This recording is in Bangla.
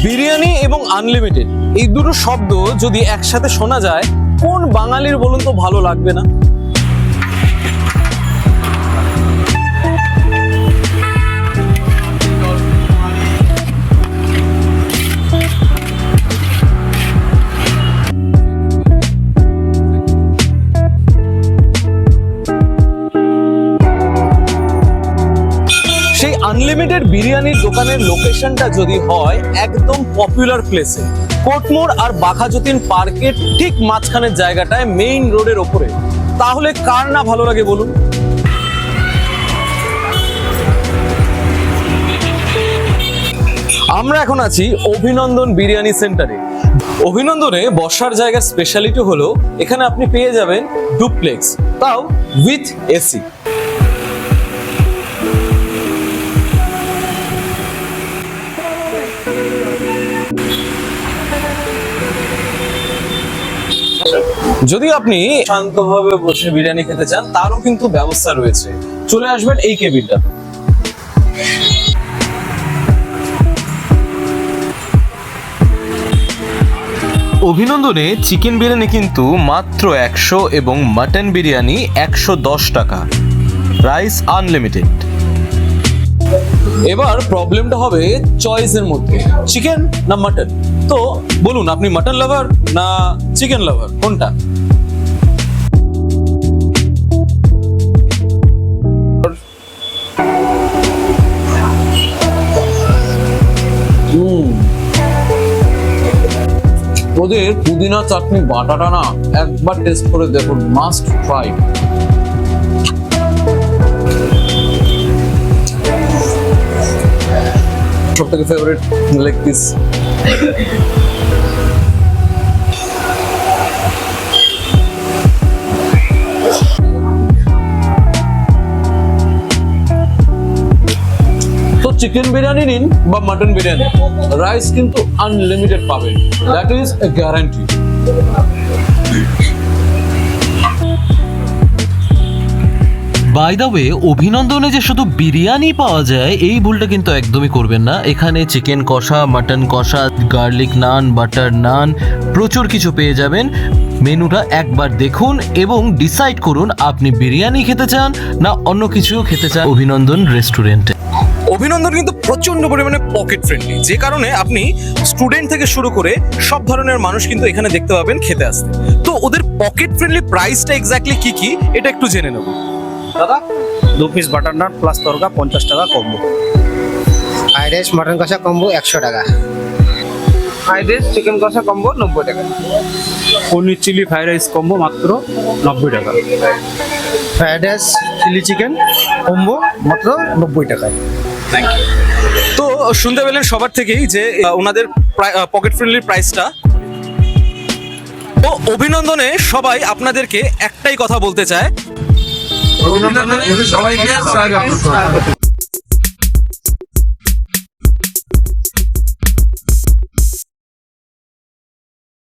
বিরিয়ানি এবং আনলিমিটেড এই দুটো শব্দ যদি একসাথে শোনা যায়, কোন বাঙালির বলুন তো ভালো লাগবে না? সেই আনলিমিটেড বিরিয়ানির দোকানের লোকেশনটা যদি হয় একদম পপুলার প্লেসে, কোটমোড় আর বাঘাযতীন পার্কের ঠিক মাঝখানের জায়গাটায়, মেইন রোডের ওপরে, তাহলে কার না ভালো লাগে বলুন? আমরা এখন আছি অভিনন্দন বিরিয়ানি সেন্টারে। অভিনন্দনে বসার জায়গার স্পেশালিটি হলো এখানে আপনি পেয়ে যাবেন ডুপ্লেক্স, তাও উইথ এসি। যদি আপনি শান্তভাবে বসে বিরিয়ানি খেতে চান, তারও কিন্তু ব্যবস্থা রয়েছে। চলে আসবেন এই কেবিনটা। অভিনন্দনে চিকেন বিরিয়ানি কিন্তু মাত্র 100 এবং মাটন বিরিয়ানি 110 টাকা, রাইস আনলিমিটেড। এবার প্রবলেমটা হবে চয়েসের মধ্যে, চিকেন না মাটন। তো বলুন, আপনি মাটন লাভার না চিকেন লাভার, কোনটা? ওদের পুদিনা চাটনি বাটাটা না একবার টেস্ট করে দেখুন, মাস্ট ট্রাই। সব থেকে ফেভারিট লেগ পিস। তো চিকেন বিরিয়ানি নিন বা মাটন বিরিয়ানি, রাইস কিন্তু আনলিমিটেড পাবেন, that is a guarantee. By the way, অভিনন্দনে যে শুধু বিরিয়ানি পাওয়া যায় এই ভুলটা কিন্তু একদমই করবেন না। এখানে চিকেন কষা, মাটন কষা, গার্লিক নান, বাটার নান, প্রচুর কিছু পেয়ে যাবেন। মেনুটা একবার দেখুন এবং ডিসাইড করুন আপনি বিরিয়ানি খেতে চান না অন্য কিছু খেতে চান অভিনন্দন রেস্টুরেন্টে। অভিনন্দন কিন্তু প্রচন্ড পরিমাণে পকেট ফ্রেন্ডলি, যে কারণে আপনি স্টুডেন্ট থেকে শুরু করে সব ধরনের মানুষ কিন্তু এখানে দেখতে পাবেন খেতে আসতে। তো ওদের পকেট ফ্রেন্ডলি প্রাইসটা এক্স্যাক্টলি কি কি এটা একটু জেনে নেব। দাদা 2 piece butter naan plus tarka 50 টাকা কম্বো। ফ্রাইড রাইস মাটন কষা কম্বো 100 টাকা। ফ্রাইড রাইস চিকেন কষা কম্বো 90 টাকা। Paneer chilli fried rice combo মাত্র 90 টাকা। Fried rice chilli chicken combo মাত্র 90 টাকা। তো শুনতে পেলেন সবার থেকেই যে ওনাদের পকেট ফ্রেন্ডলি প্রাইসটা। তো অভিনন্দনে সবাই আপনাদেরকে একটাই কথা বলতে চায়, অভিনন্দনে সবাইকে স্বাগত।